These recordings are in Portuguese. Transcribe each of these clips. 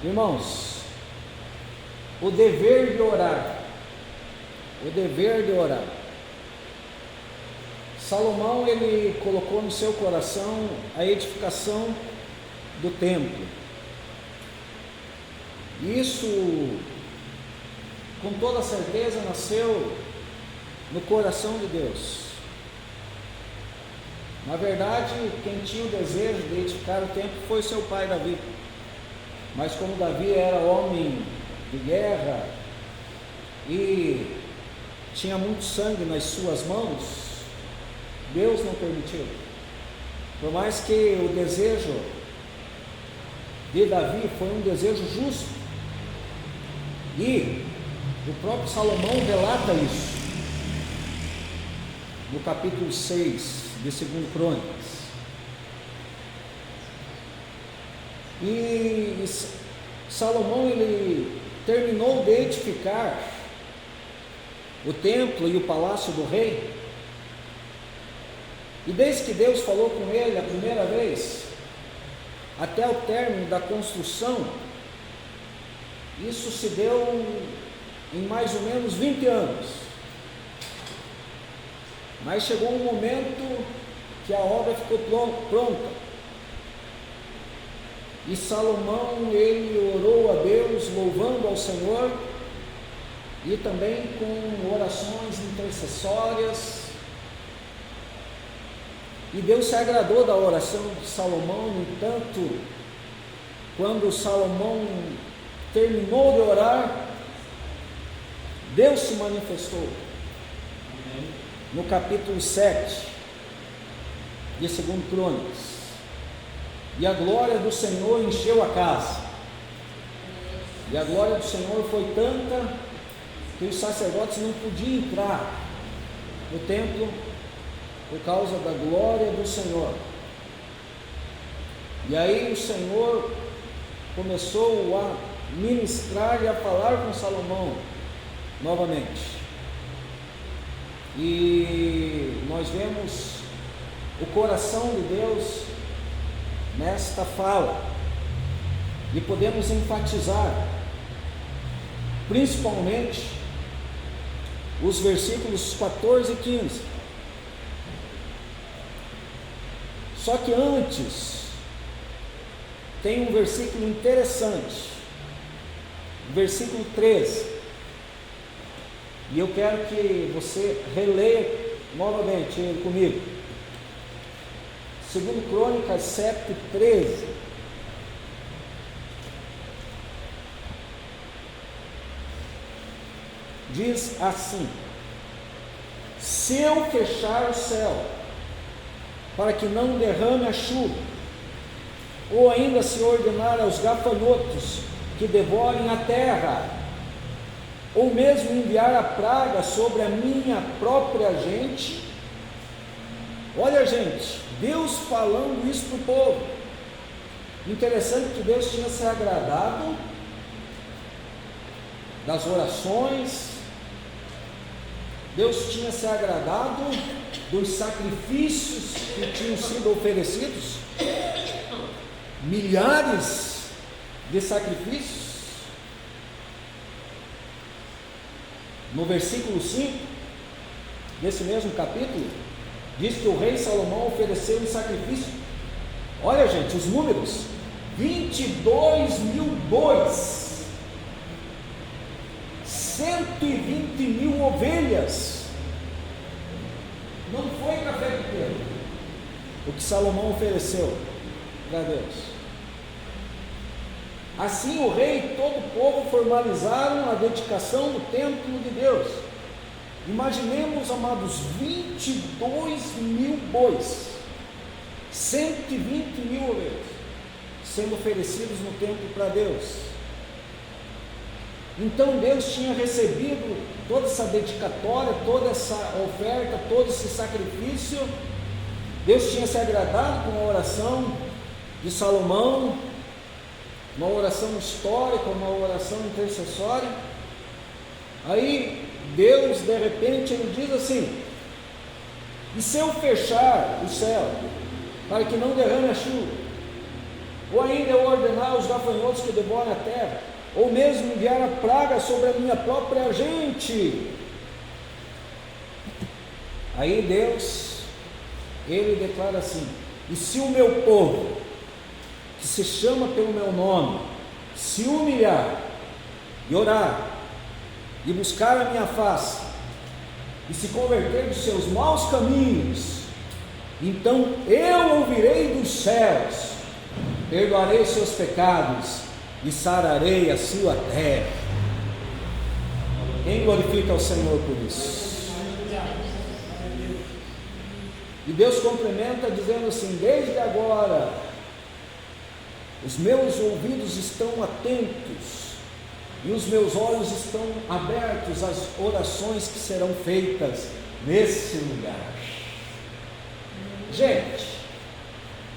Irmãos, o dever de orar, o dever de orar. Salomão, ele colocou no seu coração a edificação do templo. Isso, com toda certeza, nasceu no coração de Deus. Na verdade, quem tinha o desejo de edificar o templo foi seu pai Davi. Mas como Davi era homem de guerra e tinha muito sangue nas suas mãos, Deus não permitiu. Por mais que o desejo de Davi foi um desejo justo, e o próprio Salomão relata isso no capítulo 6 de 2 Crônicas. E Salomão, ele terminou de edificar o templo e o palácio do rei, e desde que Deus falou com ele a primeira vez, até o término da construção, isso se deu em mais ou menos 20 anos. Mas chegou um momento que a obra ficou pronta, e Salomão, ele orou a Deus, louvando ao Senhor, e também com orações intercessórias, e Deus se agradou da oração de Salomão. No entanto, quando Salomão terminou de orar, Deus se manifestou. No capítulo 7 de 2 Crônicas, e a glória do Senhor encheu a casa, e a glória do Senhor foi tanta que os sacerdotes não podiam entrar no templo por causa da glória do Senhor. E aí o Senhor começou a ministrar e a falar com Salomão novamente. E nós vemos o coração de Deus nesta fala, e podemos enfatizar principalmente os versículos 14 e 15. Só que antes tem um versículo interessante, versículo 13, e eu quero que você releia novamente ele comigo. 2 Crônicas 7:13. Diz assim: se eu fechar o céu para que não derrame a chuva, ou ainda se ordenar aos gafanhotos que devorem a terra, ou mesmo enviar a praga sobre a minha própria gente. Olha, gente, Deus falando isso para o povo. Interessante que Deus tinha se agradado das orações, Deus tinha se agradado dos sacrifícios que tinham sido oferecidos, milhares de sacrifícios. No versículo 5 desse mesmo capítulo, diz que o rei Salomão ofereceu um sacrifício, olha, gente, os números: 22 mil bois, 120 mil ovelhas. Não foi café pequeno o que Salomão ofereceu para Deus. Assim o rei e todo o povo formalizaram a dedicação do templo de Deus. Imaginemos, amados, 22 mil bois, 120 mil ovelhas sendo oferecidos no templo para Deus. Então Deus tinha recebido toda essa dedicatória, toda essa oferta, todo esse sacrifício. Deus tinha se agradado com a oração de Salomão, uma oração histórica, uma oração intercessória. Aí Deus, de repente, ele diz assim: e se eu fechar o céu para que não derrame a chuva, ou ainda eu ordenar aos gafanhotos que devoram a terra, ou mesmo enviar a praga sobre a minha própria gente. Aí Deus, Ele declara assim: e se o meu povo, que se chama pelo meu nome, se humilhar, e orar, e buscar a minha face, e se converter dos seus maus caminhos, então eu ouvirei dos céus, perdoarei seus pecados, e sararei a sua terra. Quem glorifica ao Senhor por isso? E Deus complementa dizendo assim: desde agora, os meus ouvidos estão atentos, e os meus olhos estão abertos às orações que serão feitas nesse lugar. Gente,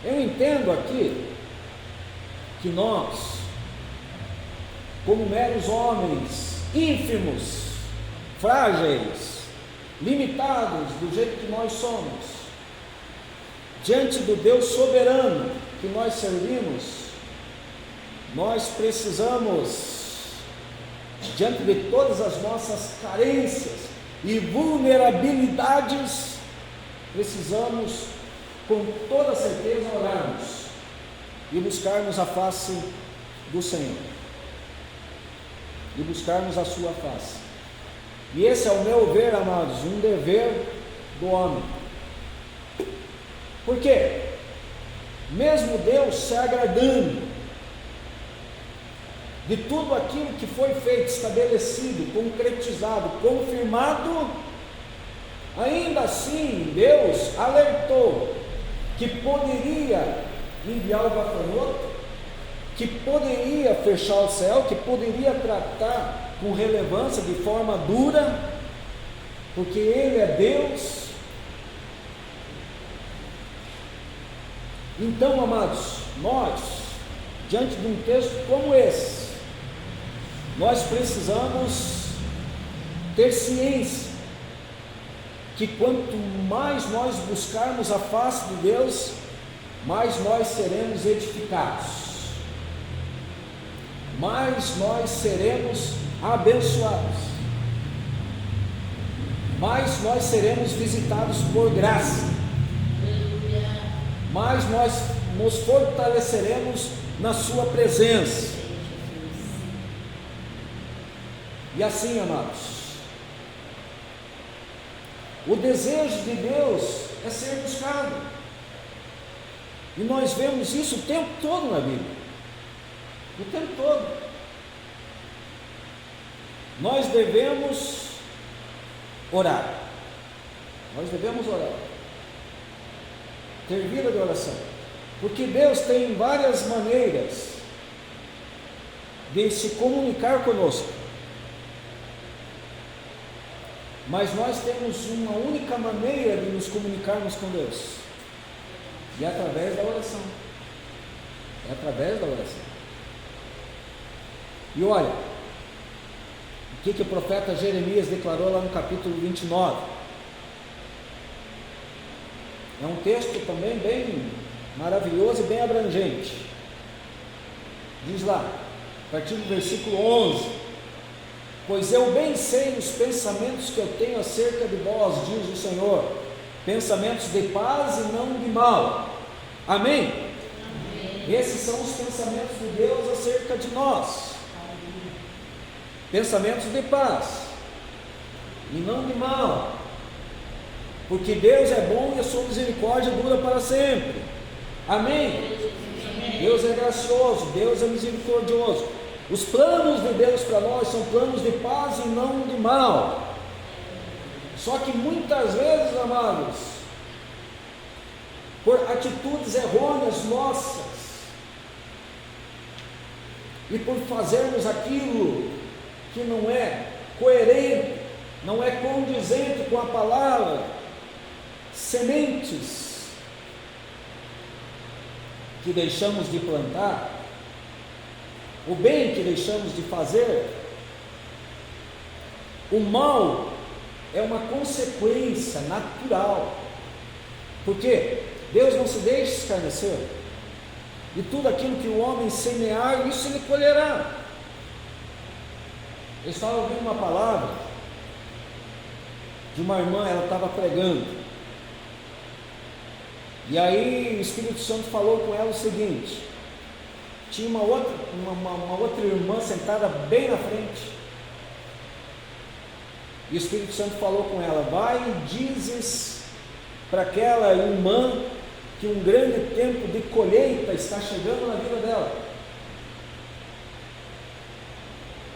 eu entendo aqui que nós, como meros homens ínfimos, frágeis, limitados do jeito que nós somos, diante do Deus soberano que nós servimos, nós precisamos, diante de todas as nossas carências e vulnerabilidades, precisamos com toda certeza orarmos e buscarmos a face do Senhor, e buscarmos a sua face. E esse é, ao meu ver, amados, um dever do homem. Por quê? Mesmo Deus se agradando de tudo aquilo que foi feito, estabelecido, concretizado, confirmado, ainda assim Deus alertou que poderia enviar o gafanhoto, que poderia fechar o céu, que poderia tratar com relevância, de forma dura, porque Ele é Deus. Então, amados, nós, diante de um texto como esse, nós precisamos ter ciência que quanto mais nós buscarmos a face de Deus, mais nós seremos edificados, mais nós seremos abençoados, mais nós seremos visitados por graça, mais nós nos fortaleceremos na sua presença. E assim, amados, o desejo de Deus é ser buscado, e nós vemos isso o tempo todo na Bíblia, o tempo todo. Nós devemos orar, ter vida de oração, porque Deus tem várias maneiras de se comunicar conosco, mas nós temos uma única maneira de nos comunicarmos com Deus, e é através da oração. E olha, o que o profeta Jeremias declarou lá no capítulo 29, é um texto também bem maravilhoso e bem abrangente. Diz lá, a partir do versículo 11: pois eu bem sei os pensamentos que eu tenho acerca de vós, diz o Senhor, pensamentos de paz e não de mal. Amém? Amém. Esses são os pensamentos de Deus acerca de nós. Amém. Pensamentos de paz e não de mal, porque Deus é bom e a sua misericórdia dura para sempre. Amém? Amém. Deus é gracioso, Deus é misericordioso. Os planos de Deus para nós são planos de paz e não de mal. Só que muitas vezes, amados, por atitudes errôneas nossas, e por fazermos aquilo que não é coerente, não é condizente com a palavra, sementes que deixamos de plantar, o bem que deixamos de fazer, o mal é uma consequência natural, porque Deus não se deixa escarnecer, E tudo aquilo que o homem semear, isso ele colherá. Eu estava ouvindo uma palavra de uma irmã, ela estava pregando. E aí o Espírito Santo falou com ela o seguinte: tinha uma outra irmã sentada bem na frente. E o Espírito Santo falou com ela: vai e dizes para aquela irmã que um grande tempo de colheita está chegando na vida dela.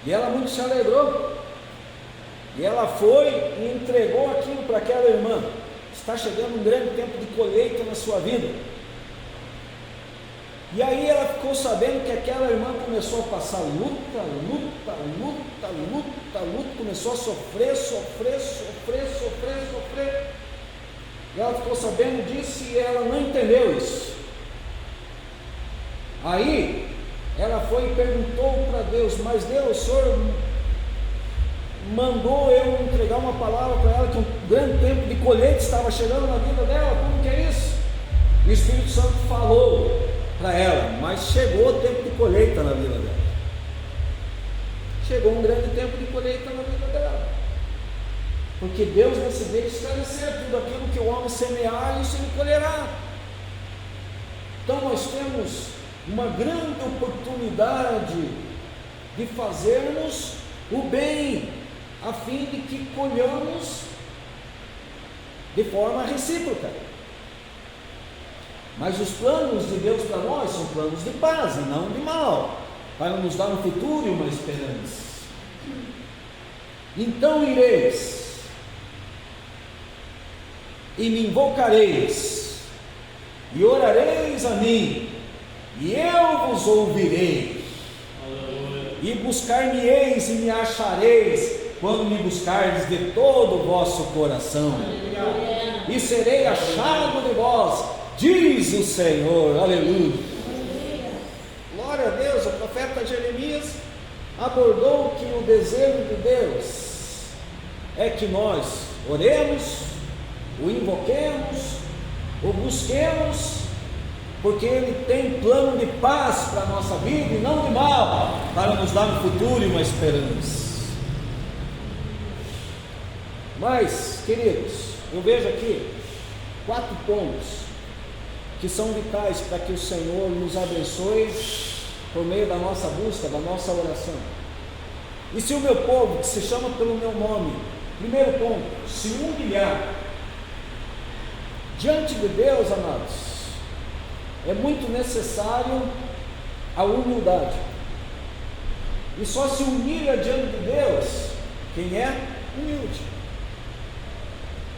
E ela muito se alegrou. E ela foi e entregou aquilo para aquela irmã. Está chegando um grande tempo de colheita na sua vida. E aí ela ficou sabendo que aquela irmã começou a passar luta, começou a sofrer. E ela ficou sabendo disso e ela não entendeu isso. Aí ela foi e perguntou para Deus: mas Deus, o Senhor mandou eu entregar uma palavra para ela que um grande tempo de colheita estava chegando na vida dela, como que é isso? E o Espírito Santo falou para ela: mas chegou o tempo de colheita na vida dela. Chegou um grande tempo de colheita na vida dela, porque Deus decidiu esclarecer tudo aquilo que o homem semear, isso ele colherá. Então nós temos uma grande oportunidade de fazermos o bem, a fim de que colhamos de forma recíproca. Mas os planos de Deus para nós são planos de paz e não de mal, para nos dar um futuro e uma esperança. Então ireis e me invocareis e orareis a mim, e eu vos ouvirei. E buscar-me-eis e me achareis, quando me buscardes de todo o vosso coração. E serei achado de vós, diz o Senhor. Aleluia. Glória a Deus. O profeta Jeremias abordou que o desejo de Deus é que nós oremos, o invoquemos, o busquemos, porque Ele tem plano de paz para a nossa vida e não de mal, para nos dar um futuro e uma esperança. Mas, queridos, eu vejo aqui 4 pontos que são vitais para que o Senhor nos abençoe por meio da nossa busca, da nossa oração. E se o meu povo, que se chama pelo meu nome, primeiro ponto, se humilhar diante de Deus, amados, é muito necessário a humildade. E só se humilha diante de Deus quem é humilde.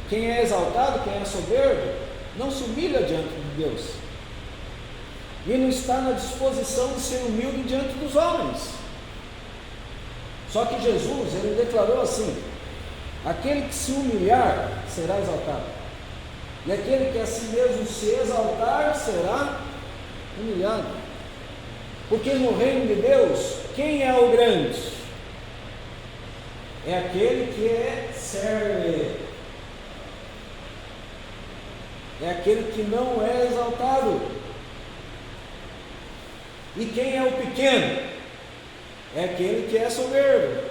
Quem é exaltado, quem é soberbo, não se humilha diante de Deus. E não está na disposição de ser humilde diante dos homens. Só que Jesus, ele declarou assim: aquele que se humilhar será exaltado, e aquele que a si mesmo se exaltar será humilhado. Porque no reino de Deus, quem é o grande? É aquele que serve, é aquele que não é exaltado. E quem é o pequeno? É aquele que é soberbo,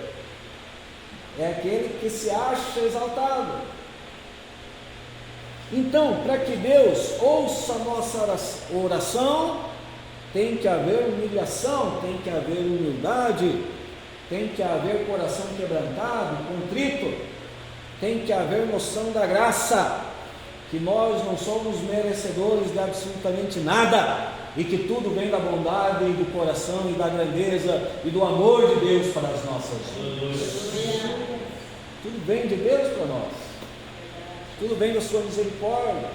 é aquele que se acha exaltado. Então, para que Deus ouça a nossa oração, tem que haver humilhação, tem que haver humildade, tem que haver coração quebrantado, contrito, tem que haver noção da graça, que nós não somos merecedores de absolutamente nada, e que tudo vem da bondade e do coração e da grandeza e do amor de Deus para as nossas vidas. Tudo vem de Deus para nós, tudo vem da sua misericórdia.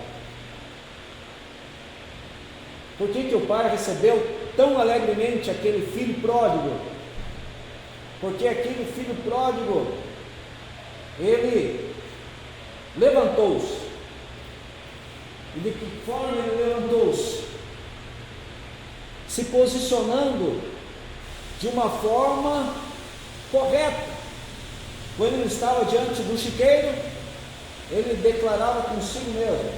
Por que o pai recebeu tão alegremente aquele filho pródigo? Porque aquele filho pródigo, ele levantou-se. E de que forma ele levantou-se? Se posicionando de uma forma correta. Quando ele estava diante do chiqueiro, ele declarava consigo mesmo: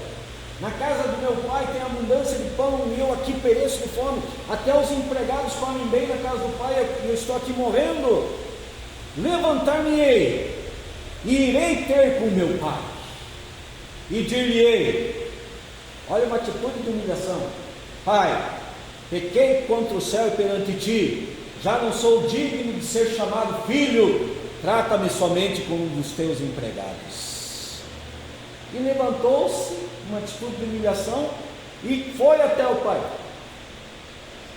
Na casa do meu pai tem abundância de pão e eu aqui pereço de fome. Até os empregados comem bem na casa do pai e eu estou aqui morrendo. Levantar-me-ei e irei ter com meu pai e dir-lhe-ei, olha uma atitude de humilhação: Pai, pequei contra o céu e perante ti, já não sou digno de ser chamado filho, trata-me somente como um dos teus empregados. E levantou-se, uma atitude de humilhação, e foi até o pai.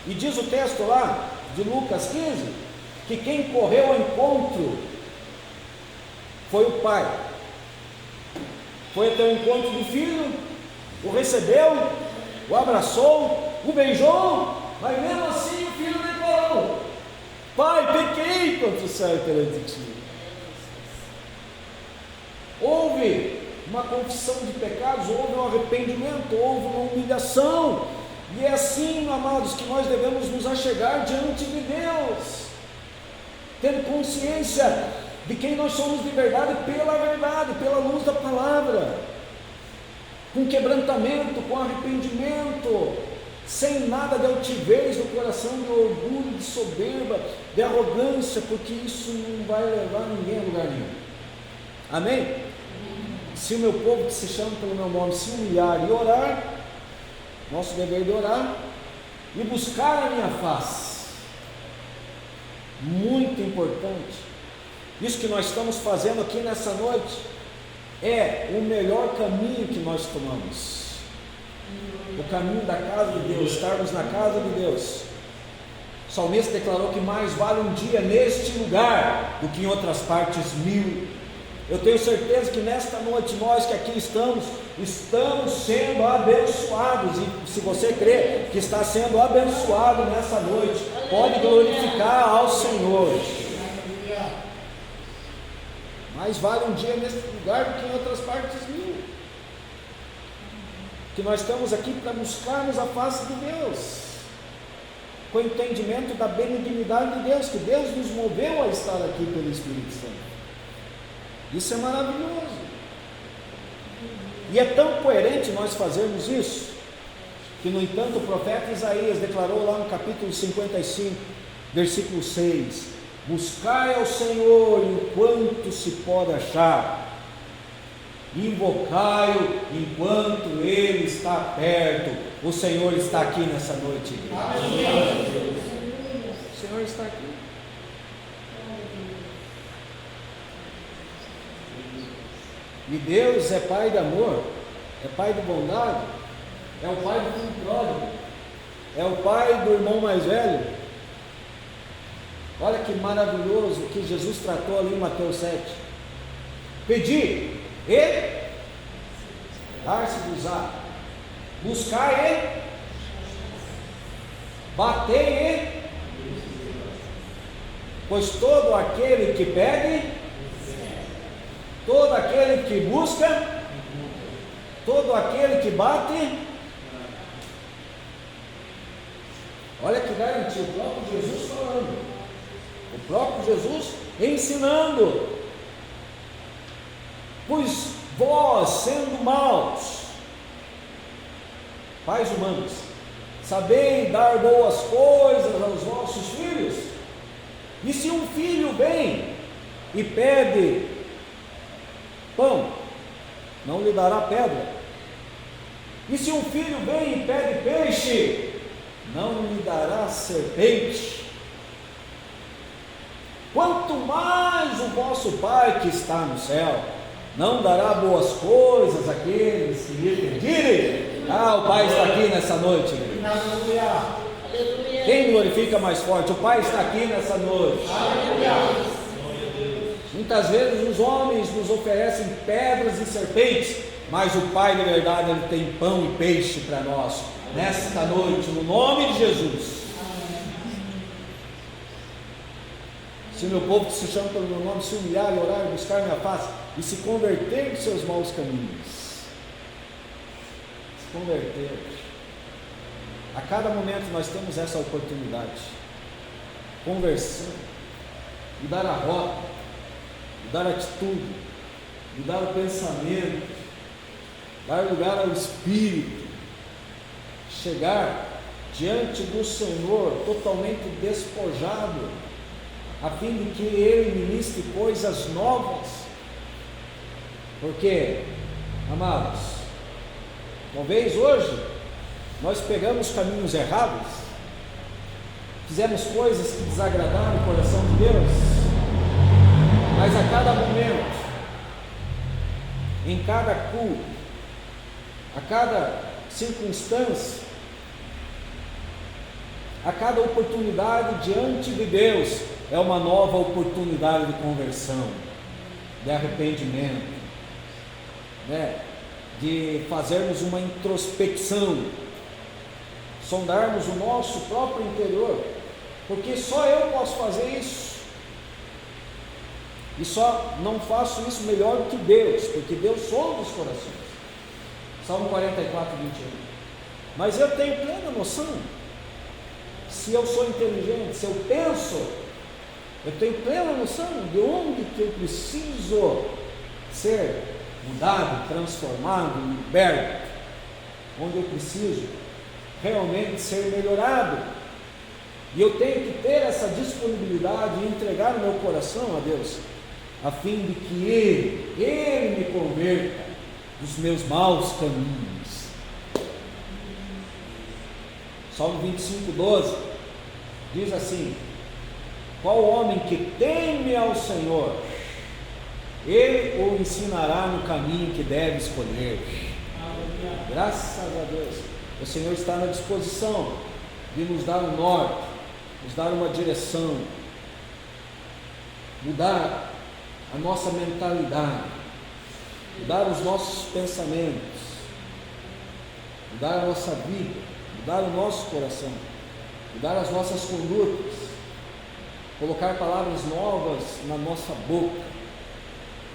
E diz o texto lá de Lucas 15, que quem correu ao encontro foi o pai. Foi até o encontro do filho, o recebeu, o abraçou, o beijou, mas mesmo assim o filho declarou: Pai, pequei contra o céu e perante ti. Houve uma confissão de pecados, houve um arrependimento, houve uma humilhação, e é assim, amados, que nós devemos nos achegar diante de Deus, tendo consciência de quem nós somos de verdade, pela luz da palavra, com quebrantamento, com arrependimento, sem nada de altivez no coração, de orgulho, de soberba, de arrogância, porque isso não vai levar ninguém a lugar nenhum. Amém? Se o meu povo que se chama pelo meu nome se humilhar e orar, nosso dever de orar e buscar a minha face, muito importante. Isso que nós estamos fazendo aqui nessa noite é o melhor caminho que nós tomamos, o caminho da casa de Deus, estarmos na casa de Deus. O salmista declarou que mais vale um dia neste lugar do que em outras partes 1000. Eu tenho certeza que nesta noite nós que aqui estamos sendo abençoados, e se você crê que está sendo abençoado nessa noite, pode glorificar ao Senhor. Mais vale um dia neste lugar do que em outras partes 1000. Que nós estamos aqui para buscarmos a face de Deus, com o entendimento da benignidade de Deus, que Deus nos moveu a estar aqui pelo Espírito Santo. Isso é maravilhoso, e é tão coerente nós fazermos isso, que no entanto o profeta Isaías declarou lá no capítulo 55, versículo 6, buscai ao Senhor enquanto se pode achar, invocai-o enquanto Ele está perto. O Senhor está aqui nessa noite, igreja. O Senhor está aqui. E Deus é Pai de amor, é Pai de bondade, é o Pai do filho pródigo, é o Pai do irmão mais velho. Olha que maravilhoso que Jesus tratou ali em Mateus 7. Pedi e dar-se-vos-á, buscar e bater e, pois todo aquele que pede, todo aquele que busca, todo aquele que bate. Olha que garantia, o próprio Jesus falando, o próprio Jesus ensinando. Pois vós, sendo maus, pais humanos, sabei dar boas coisas aos vossos filhos, e se um filho vem e pede pão, não lhe dará pedra? E se um filho vem e pede peixe, não lhe dará serpente? Quanto mais o vosso Pai que está no céu não dará boas coisas àqueles que lhe pedirem. O Pai está aqui nessa noite. Quem glorifica mais forte? O Pai está aqui nessa noite. Muitas vezes os homens nos oferecem pedras e serpentes, mas o Pai de verdade, Ele tem pão e peixe para nós, nesta noite, no nome de Jesus. Se o meu povo que se chama pelo meu nome se humilhar e orar e buscar minha face e se converter dos seus maus caminhos, se converter, a cada momento nós temos essa oportunidade, conversão, mudar a rota, mudar a atitude, mudar o pensamento, dar lugar ao Espírito, chegar diante do Senhor totalmente despojado, a fim de que Ele ministre coisas novas. Porque, amados, talvez hoje nós pegamos caminhos errados, fizemos coisas que desagradaram o coração de Deus, mas a cada momento, em cada culto, a cada circunstância, a cada oportunidade diante de Deus, é uma nova oportunidade de conversão, de arrependimento, né? De fazermos uma introspecção, sondarmos o nosso próprio interior, porque só eu posso fazer isso, e só não faço isso melhor do que Deus, porque Deus sonda os corações. Salmo 44, 21. Mas eu tenho plena noção, se eu sou inteligente, se eu penso, eu tenho plena noção de onde que eu preciso ser mudado, transformado, liberto, onde eu preciso realmente ser melhorado, e eu tenho que ter essa disponibilidade e entregar o meu coração a Deus, a fim de que Ele me converta dos meus maus caminhos. Salmo 25, 12 diz assim: qual homem que teme ao Senhor, Ele o ensinará no caminho que deve escolher. Graças a Deus, o Senhor está na disposição de nos dar um norte, nos dar uma direção, mudar a nossa mentalidade, mudar os nossos pensamentos, mudar a nossa vida, mudar o nosso coração, mudar as nossas condutas, colocar palavras novas na nossa boca,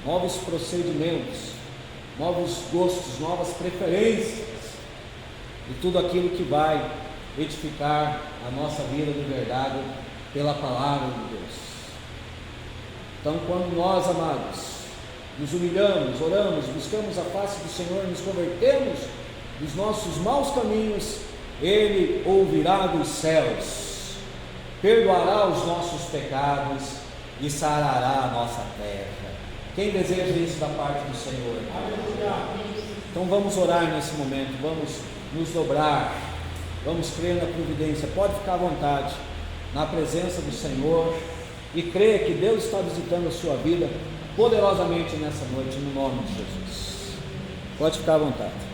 novos procedimentos, novos gostos, novas preferências, e tudo aquilo que vai edificar a nossa vida de verdade pela palavra de Deus. Então, quando nós, amados, nos humilhamos, oramos, buscamos a face do Senhor, nos convertemos dos nossos maus caminhos, Ele ouvirá dos céus, perdoará os nossos pecados e sarará a nossa terra. Quem deseja isso da parte do Senhor? Então vamos orar nesse momento, vamos nos dobrar, vamos crer na providência. Pode ficar à vontade na presença do Senhor e crer que Deus está visitando a sua vida poderosamente nessa noite, no nome de Jesus. Pode ficar à vontade.